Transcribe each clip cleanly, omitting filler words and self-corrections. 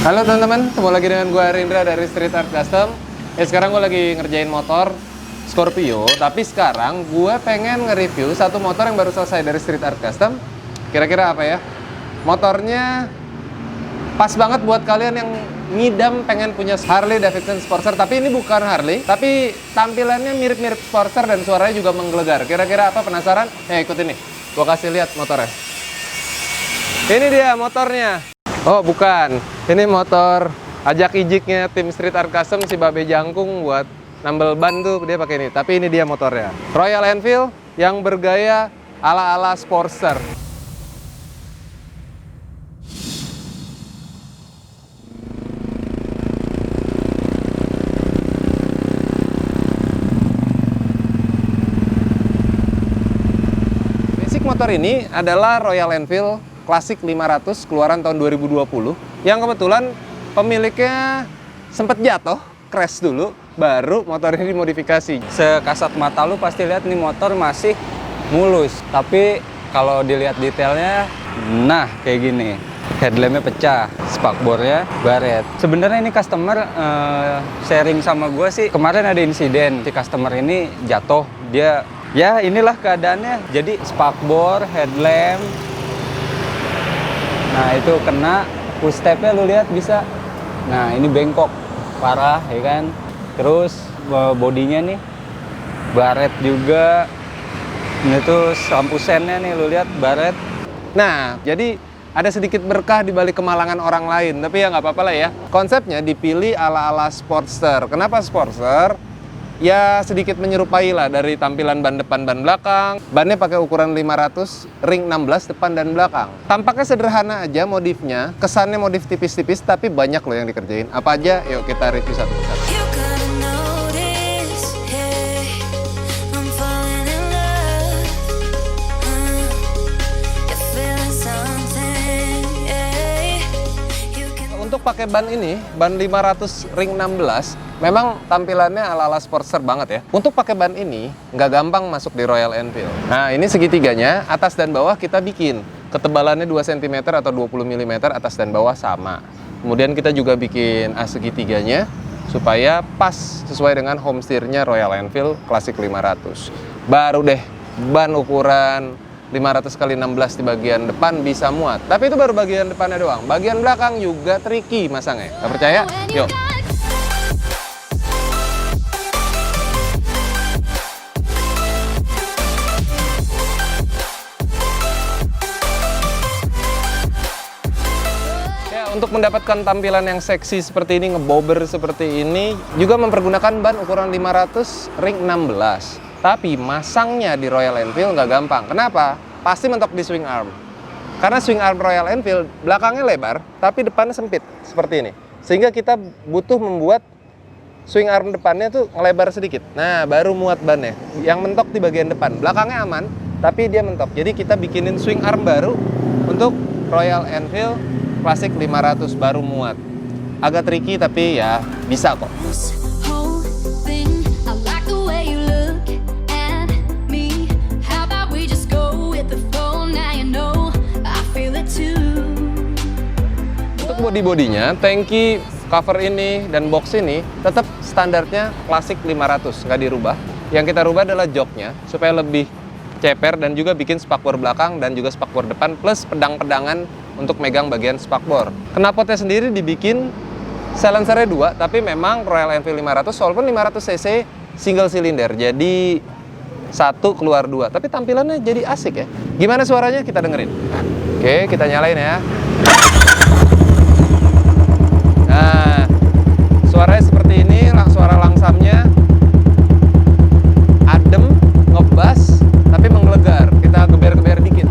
Halo teman-teman, ketemu lagi dengan gue Rindra dari Street Art Custom. Sekarang gue lagi ngerjain motor Scorpio, tapi sekarang gue pengen nge-review satu motor yang baru selesai dari Street Art Custom. Kira-kira apa ya? Motornya pas banget buat kalian yang ngidam pengen punya Harley Davidson Sportster, tapi ini bukan Harley, tapi tampilannya mirip-mirip Sportster dan suaranya juga menggelegar. Kira-kira apa, penasaran? Ikutin nih, gue kasih lihat motornya. Ini dia motornya. Oh bukan, ini motor ajak-ijiknya tim Street Art Custom, si Babe Jangkung buat nambel ban tuh dia pakai ini. Tapi ini dia motornya, Royal Enfield yang bergaya ala-ala Sportster. Basic motor ini adalah Royal Enfield Classic 500 keluaran tahun 2020 yang kebetulan pemiliknya sempat jatuh, crash dulu, baru motor ini dimodifikasi. Sekasat mata lu pasti lihat nih motor masih mulus, tapi kalau dilihat detailnya, nah kayak gini. Headlampnya pecah, spakbornya baret. Sebenarnya ini customer sharing sama gue sih, kemarin ada insiden si customer ini jatuh, dia ya inilah keadaannya. Jadi spakbor, headlamp, nah itu kena, push stepnya lu lihat bisa. Nah ini bengkok parah ya kan. Terus bodinya nih baret juga. Ini tuh lampu sennya nih lu lihat baret. Nah jadi ada sedikit berkah di balik kemalangan orang lain, tapi ya nggak apa-apa lah ya. Konsepnya dipilih ala-ala Sportster. Kenapa Sportster? Ya sedikit menyerupai lah dari tampilan ban depan, ban belakang. Bannya pakai ukuran 500, ring 16 depan dan belakang. Tampaknya sederhana aja modifnya, kesannya modif tipis-tipis, tapi banyak loh yang dikerjain. Apa aja? Yuk kita review satu persatu. Untuk pakai ban ini, ban 500 ring 16, memang tampilannya ala-ala Sportster banget ya. Untuk pakai ban ini, nggak gampang masuk di Royal Enfield. Nah, ini segitiganya, atas dan bawah kita bikin. Ketebalannya 2 cm atau 20 mm, atas dan bawah sama. Kemudian kita juga bikin segitiganya, supaya pas sesuai dengan home steer-nya Royal Enfield Classic 500. Baru deh, ban ukuran 500 x 16 di bagian depan bisa muat. Tapi itu baru bagian depannya doang. Bagian belakang juga tricky masangnya. Gak percaya? Yuk. Ya, untuk mendapatkan tampilan yang seksi seperti ini, ngebobber seperti ini, juga mempergunakan ban ukuran 500 ring 16. Tapi masangnya di Royal Enfield nggak gampang. Kenapa? Pasti mentok di swing arm. Karena swing arm Royal Enfield belakangnya lebar, tapi depannya sempit seperti ini. Sehingga kita butuh membuat swing arm depannya tuh ngelebar sedikit. Nah, baru muat bannya. Yang mentok di bagian depan. Belakangnya aman, tapi dia mentok. Jadi kita bikinin swing arm baru untuk Royal Enfield Classic 500 baru muat. Agak tricky tapi ya bisa kok. Bodi-bodinya, tangki, cover ini, dan box ini tetap standarnya Classic 500, nggak dirubah. Yang kita rubah adalah joknya, supaya lebih ceper dan juga bikin spakbor belakang dan juga spakbor depan, plus pedang-pedangan untuk megang bagian spakbor. Knalpotnya sendiri dibikin silencernya 2, tapi memang Royal Enfield 500, walaupun 500 cc single cylinder, jadi 1 keluar 2, tapi tampilannya jadi asik ya. Gimana suaranya? Kita dengerin. Oke, kita nyalain ya. Nah, suaranya seperti ini, suara langsamnya adem, ngebas, tapi menggelegar. Kita geber-geber dikit.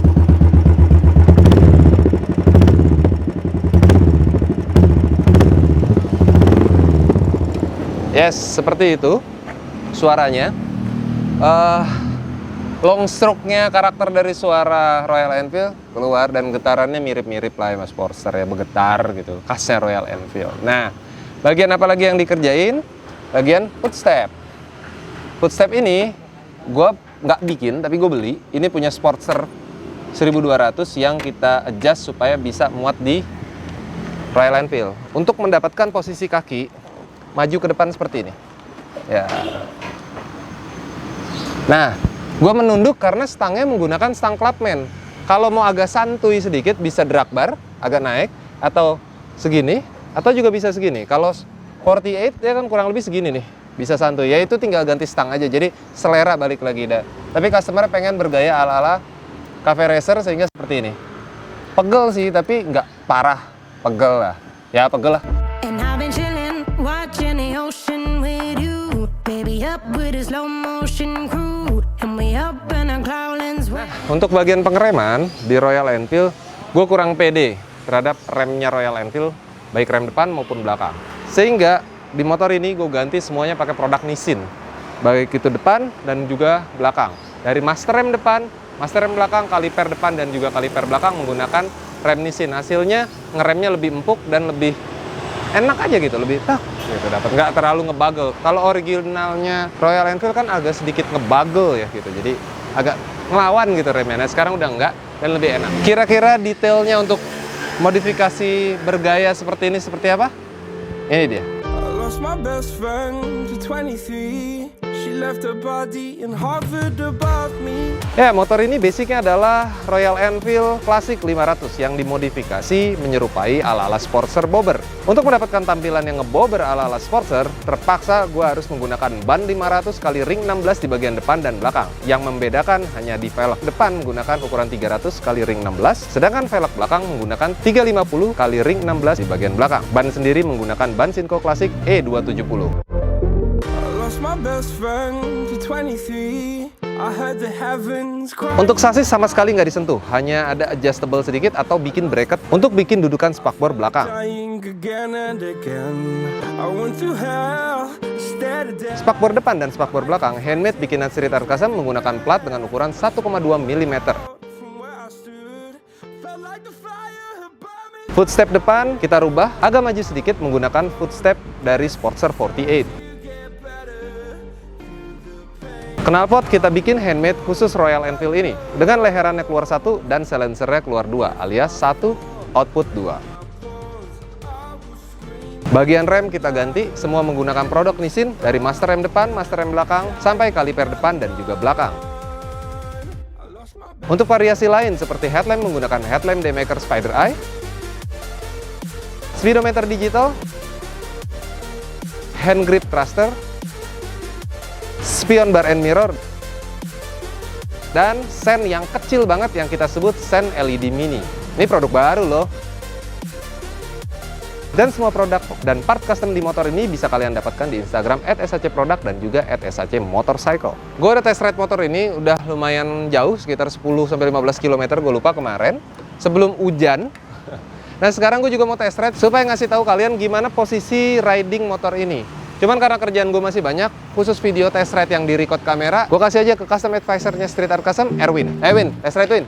Yes, seperti itu suaranya. Long stroke-nya, karakter dari suara Royal Enfield keluar, dan getarannya mirip-mirip lah ya Mas Sportster ya, bergetar gitu, khasnya Royal Enfield. Nah, bagian apa lagi yang dikerjain? Bagian footstep. Footstep ini gue nggak bikin, tapi gue beli. Ini punya Sportster 1200 yang kita adjust supaya bisa muat di Royal Enfield. Untuk mendapatkan posisi kaki, maju ke depan seperti ini. Ya. Nah, gue menunduk karena stangnya menggunakan stang Clubman. Kalau mau agak santuy sedikit, bisa drag bar, agak naik, atau segini, atau juga bisa segini. Kalau 48 ya kan kurang lebih segini nih, bisa santuy. Ya itu tinggal ganti stang aja, jadi selera balik lagi dah. Tapi customer pengen bergaya ala-ala cafe racer sehingga seperti ini. Pegel sih, tapi nggak parah. Pegel lah. Ya, pegel lah. And I've been chilling, watching the ocean with you. Baby up with a slow motion crew. And we up in our cloudlands. Untuk bagian pengereman di Royal Enfield, gue kurang pede terhadap remnya Royal Enfield, baik rem depan maupun belakang. Sehingga di motor ini gue ganti semuanya pakai produk Nissin, baik itu depan dan juga belakang. Dari master rem depan, master rem belakang, kaliper depan dan juga kaliper belakang menggunakan rem Nissin. Hasilnya ngeremnya lebih empuk dan lebih enak aja gitu, lebih tak gitu dapat, nggak terlalu ngebagel. Kalau originalnya Royal Enfield kan agak sedikit ngebagel ya gitu, jadi agak ngelawan gitu remnya. Nah, sekarang udah enggak dan lebih enak. Kira-kira detailnya untuk modifikasi bergaya seperti ini seperti apa? Ini dia. I lost my best friend to 23. She left her body in Harvard above me. Ya, motor ini basicnya adalah Royal Enfield Classic 500 yang dimodifikasi menyerupai ala-ala Sportster bobber. Untuk mendapatkan tampilan yang ngebobber ala-ala Sportster, terpaksa gue harus menggunakan ban 500 kali ring 16 di bagian depan dan belakang. Yang membedakan hanya di velg depan menggunakan ukuran 300 kali ring 16, sedangkan velg belakang menggunakan 350 kali ring 16 di bagian belakang. Ban sendiri menggunakan ban Sinco Classic E270. My best friend to 23. I heard the heavens cry. Untuk sasis sama sekali nggak disentuh, hanya ada adjustable sedikit atau bikin bracket untuk bikin dudukan spakbor belakang. Dying again and again. I went through hell, stared at death. Spakbor depan dan spakbor belakang handmade bikinan Street Art Custom menggunakan plat dengan ukuran 1,2 mm. From where I stood, felt like the fire had burned me. Footstep depan kita rubah agak maju sedikit menggunakan footstep dari Sportster 48. Knalpot kita bikin handmade khusus Royal Enfield ini dengan leherannya keluar 1 dan silencernya keluar 2 alias 1 output 2. Bagian rem kita ganti semua menggunakan produk Nissin dari master rem depan, master rem belakang sampai kaliper depan dan juga belakang. Untuk variasi lain seperti headlamp menggunakan headlamp Daymaker Spider Eye, speedometer digital, hand grip thruster, spion bar and mirror, dan sen yang kecil banget yang kita sebut sen LED mini. Ini produk baru loh. Dan semua produk dan part custom di motor ini bisa kalian dapatkan di Instagram @shcproduct dan juga @shcmotorcycle. Gue udah test ride motor ini udah lumayan jauh, sekitar 10-15 km gue lupa kemarin, sebelum hujan. Nah sekarang gue juga mau test ride supaya ngasih tahu kalian gimana posisi riding motor ini. Cuman karena kerjaan gue masih banyak, khusus video test ride yang di-record kamera, gue kasih aja ke custom advisor-nya Street Art Custom, Erwin. Win, test ride Win.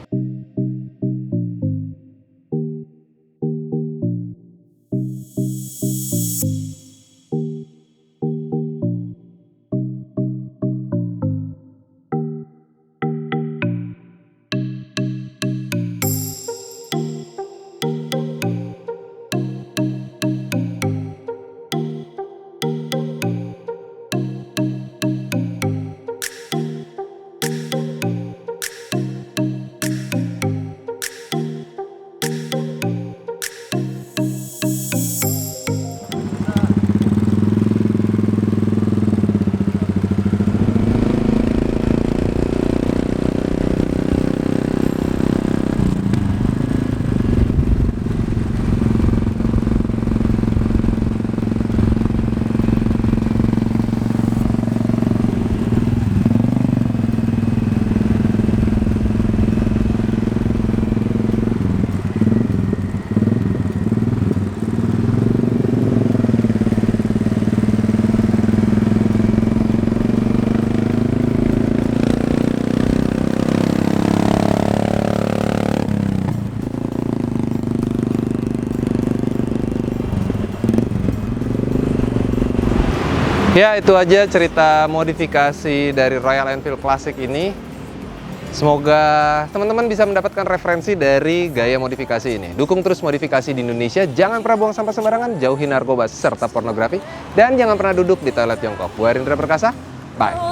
Ya, itu aja cerita modifikasi dari Royal Enfield Classic ini. Semoga teman-teman bisa mendapatkan referensi dari gaya modifikasi ini. Dukung terus modifikasi di Indonesia, jangan pernah buang sampah sembarangan, jauhi narkoba serta pornografi, dan jangan pernah duduk di toilet Tiongkok. Gue Rindra Perkasa, bye.